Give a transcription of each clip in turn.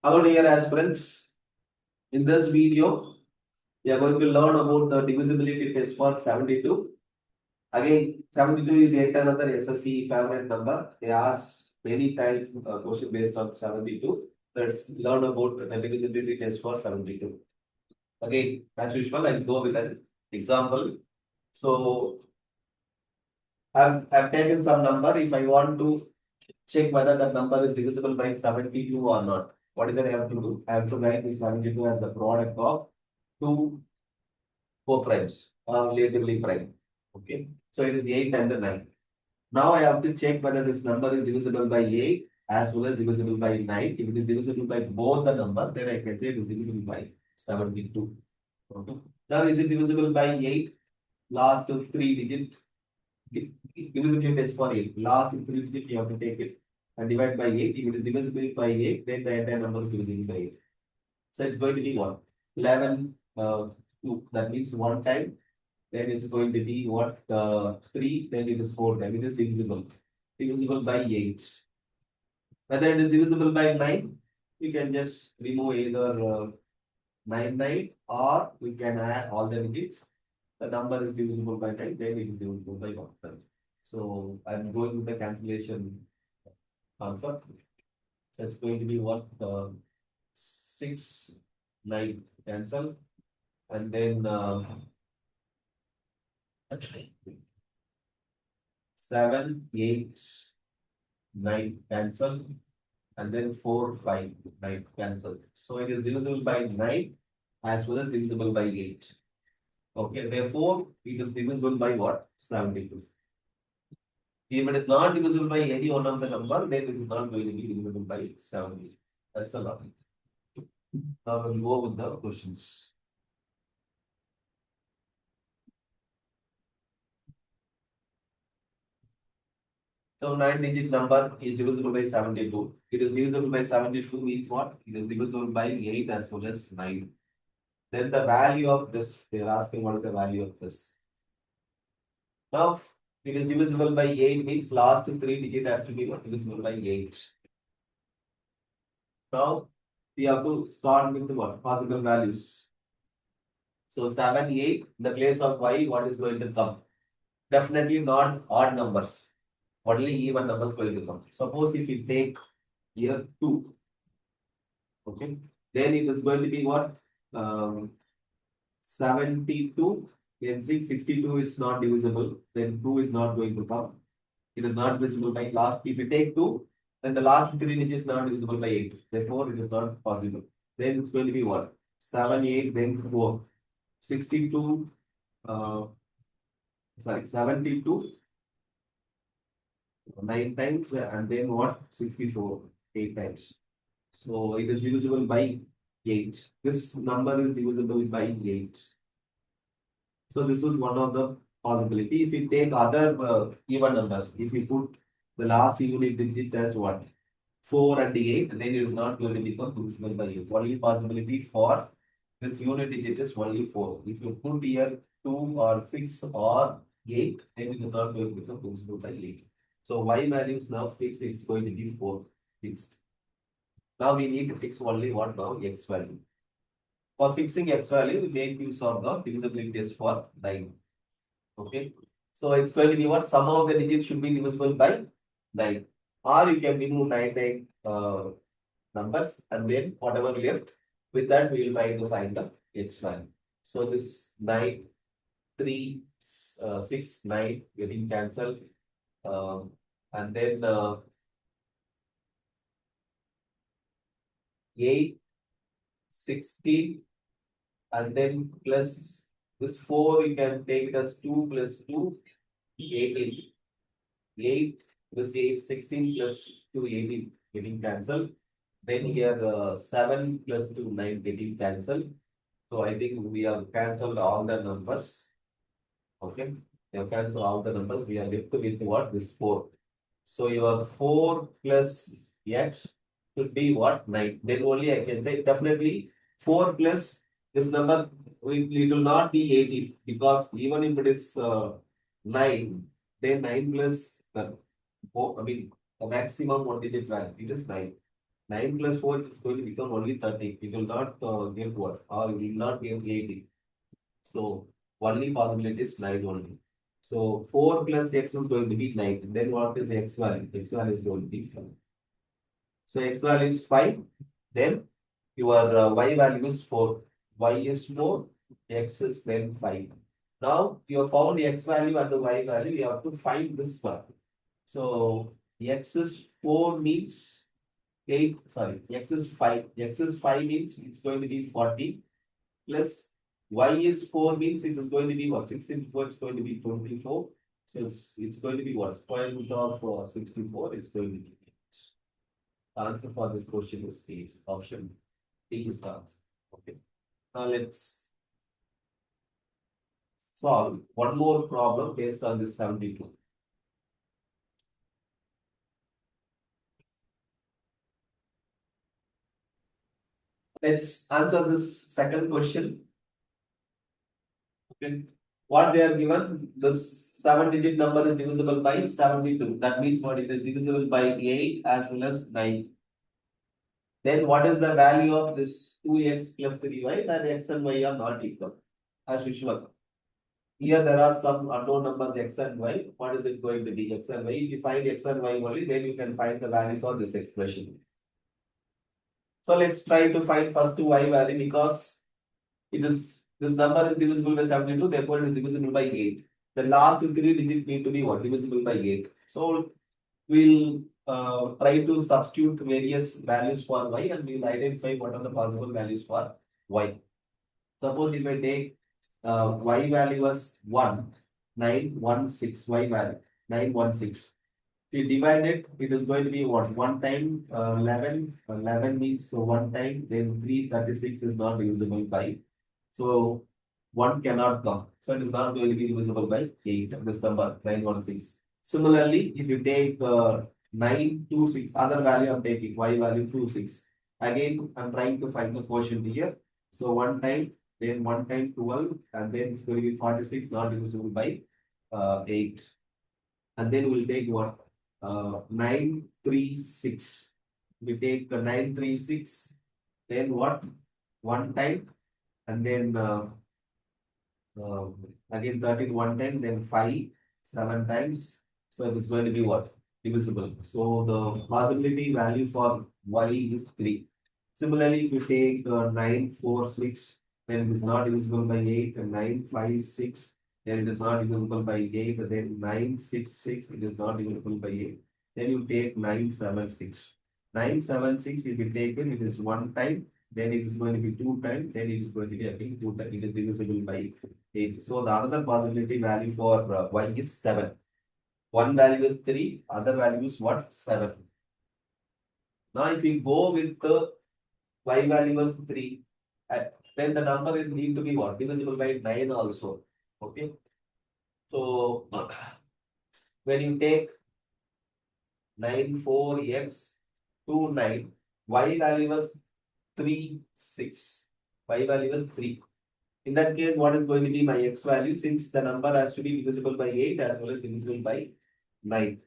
Hello dear aspirants. In this video, we are going to learn about the divisibility test for 72. Again, 72 is yet another SSC favorite number. They ask many times question based on 72. Let's learn about the divisibility test for 72. Again, as usual, I'll go with an example. So, I've taken some number. If I want to check whether that number is divisible by 72 or not, what is that I have to do? I have to write this 72 as the product of two co-primes or relatively prime. Okay. So it is 8 and 9. Now I have to check whether this number is divisible by 8 as well as divisible by 9. If it is divisible by both the number, then I can say it is divisible by 72. Okay. Now is it divisible by 8? Last three digit divisibility test for 8. Last three digit you have to take it and divide by 8. If it is divisible by 8, then the entire number is divisible by 8. So it's going to be what? 11, 2. That means one time. Then it's going to be what? 3. Then it is 4 time. It is divisible. Divisible by 8. Whether it is divisible by 9, we can just remove either 9 or we can add all the digits. The number is divisible by 9, then it is divisible by 1. So I'm going with the cancellation concept. So it's going to be what? 6, 9 cancel, and then 7, 8, 9 cancel, and then 4, 5, 9 cancel. So it is divisible by 9 as well as divisible by 8. Okay, therefore it is divisible by what? 72. If it is not divisible by any one of the number, then it is not going to be divisible by 70. That's a lot. Now we'll go with the questions. So 9-digit number is divisible by 72. It is divisible by 72 means what? It is divisible by 8 as well as 9. Then the value of this, they are asking what is the value of this. Now, it is divisible by 8 means last three digit has to be what? Divisible by 8. Now, we have to start with what? Possible values. So 7, 8, in the place of y, what is going to come? Definitely not odd numbers. Only even numbers going to come. Suppose if you take here 2, okay, then it is going to be what? 72, then 62 is not divisible, then 2 is not going to come. It is not divisible by last. If you take 2, then the last three digits is not divisible by 8. Therefore, it is not possible. Then it's going to be what? 7, 8, then 4. 62, 72, 9 times, and then what? 64, 8 times. So it is divisible by 8. This number is divisible by 8. So this is one of the possibility. If you take other even numbers, if you put the last unit digit as what? 4 and 8, then it is not going to become divisible by 8. Only possibility for this unit digit is only 4. If you put here 2 or 6 or 8, then it is not going to become divisible by 8. So y values now fixed, it's going to be 4 fixed. Now we need to fix only what now? X value. For fixing x value, we make use of the divisibility test for 9. Okay. So it's going to be what? Sum of the digits should be divisible by 9. Or you can remove 9 numbers and then whatever left, with that we will try to find the x value. So this 9, 3, 6, 9 getting cancelled. And then 8, 16, and then plus this 4, you can take it as 2 plus 2, 18. 8 plus 8, 16 plus 2, 18 getting cancelled. Then here 7 plus 2, 9 getting cancelled. So I think we have cancelled all the numbers. Okay. We have cancelled all the numbers. We are left with what? This 4. So your 4 plus x should be what? 9. Then only I can say definitely 4 plus this number, it will not be 18 because even if it is 9, then 9 plus the maximum one digit value, it is 9. 9 plus 4 is going to become only 30. It will not give what? Or it will not give 80. So only possibility is 9 only. So 4 plus x is going to be 9. Then what is x value? X value is going to be 5. So x value is 5. Then your y value is 4. Y is 4. X is then 5. Now you have found the x value and the y value. You have to find this one. So x is 4 means 8. Sorry, x is 5. X is 5 means it's going to be 40 plus y is 4 means it is going to be what? 6 into 4 is going to be 24. So it's going to be what? Square root of 64 is going to be 8. The answer for this question is the option D is the answer. Okay. Now let's solve one more problem based on this 72. Let's answer this second question. Okay. What they are given, this 7-digit number is divisible by 72. That means what it is divisible by 8 as well as 9. Then what is the value of this 2x plus 3y? That x and y are not equal, as usual. Here there are some unknown numbers x and y. What is it going to be? X and y. If you find x and y only, then you can find the value for this expression. So let's try to find first y value because it is this number is divisible by 72, therefore it is divisible by 8. The last 3 digits need to be what? Divisible by 8. So we'll try to substitute various values for y and we'll identify what are the possible values for y. Suppose if I take y value as 1, 9, 1, 6, y value 9, 1, 6. If you divide it, it is going to be what? 1 time 11. 11 means so 1 time, then 336 is not divisible by. So 1 cannot come. So it is not going to be divisible by 8. This number 916. Similarly, if you take 926, other value I'm taking y value 26. Again, I'm trying to find the quotient here. So 1 time, then 1 time 12, and then it's going to be 46, not divisible by 8. And then we'll take what? 936. We take 936, then what? 1 time, and then again 13 1 time, then 5, 7 times. So it is going to be what? Divisible. So the possibility value for y is 3. Similarly, if you take 9, 4, 6, then it is not divisible by 8, and 9, 5, 6, then it is not divisible by 8, and then 9, 6, 6, it is not divisible by 8. Then you take 9, 7, 6. 9, 7, 6, if you take it is 1 time, then it is going to be 2 times, then it is going to be again 2 times. It is divisible by 8. So the other possibility value for y is 7. One value is 3, other value is what? 7. Now if you go with the y value is 3, then the number is need to be what? Divisible by 9 also. Okay. So when you take 9, 4, x, 2, 9, y value was 3, 6. Y value was 3. In that case, what is going to be my x value? Since the number has to be divisible by 8 as well as divisible by 9.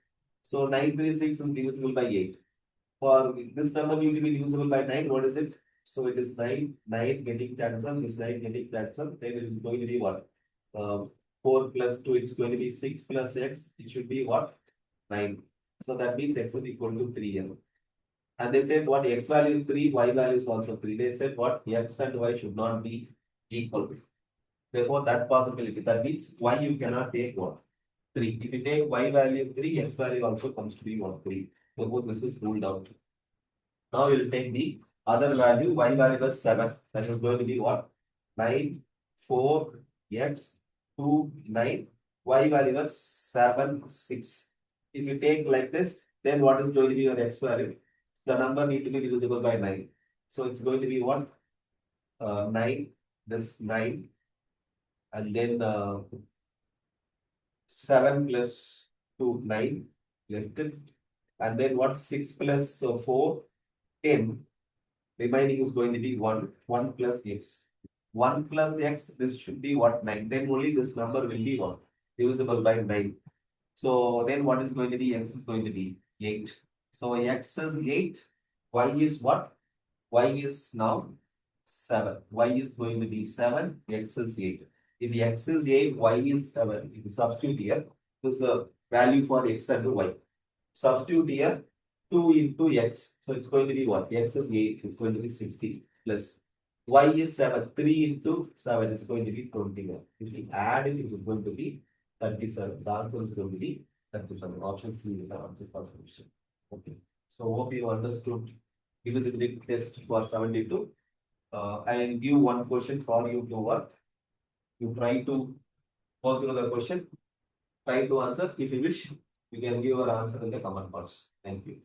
So 936 is divisible by 8. For this number need to be divisible by 9. What is it? So it is 9, 9 getting cancelled, this 9 getting cancelled. Then it is going to be what? 4 plus 2, it's going to be 6 plus x. It should be what? 9. So that means x is equal to 3 here. And they said what? X value is 3, y value is also 3. They said what? X and y should not be equal. Therefore, that possibility. That means y you cannot take what? 3. If you take y value 3, x value also comes to be what? 3. Therefore, this is ruled out. Now we will take the other value. Y value is 7. That is going to be what? 9, 4, x, 2, 9. Y value is 7, 6. If you take like this, then what is going to be your x value? The number need to be divisible by 9. So it's going to be what? 9, this 9, and then 7 plus 2, 9, left it. And then what? 6 plus 4, 10. Remaining is going to be 1, 1 plus x. 1 plus x, this should be what? 9. Then only this number will be what? Divisible by 9. So then what is going to be? X is going to be 8. So x is 8. Y is what? Y is now 7. Y is going to be 7, X is 8. If X is 8, Y is 7. If you substitute here, this is the value for X and Y. Substitute here 2 into X. So it's going to be what? X is 8, it's going to be 60 plus Y is 7. 3 into 7 is going to be 21. If we add it, it is going to be 37. The answer is going to be 37. Option C is the answer for the question. Okay. So hope you understood divisibility test for 72. I'll give one question for you to work. You try to go through the question, try to answer. If you wish, you can give your answer in the comment box. Thank you.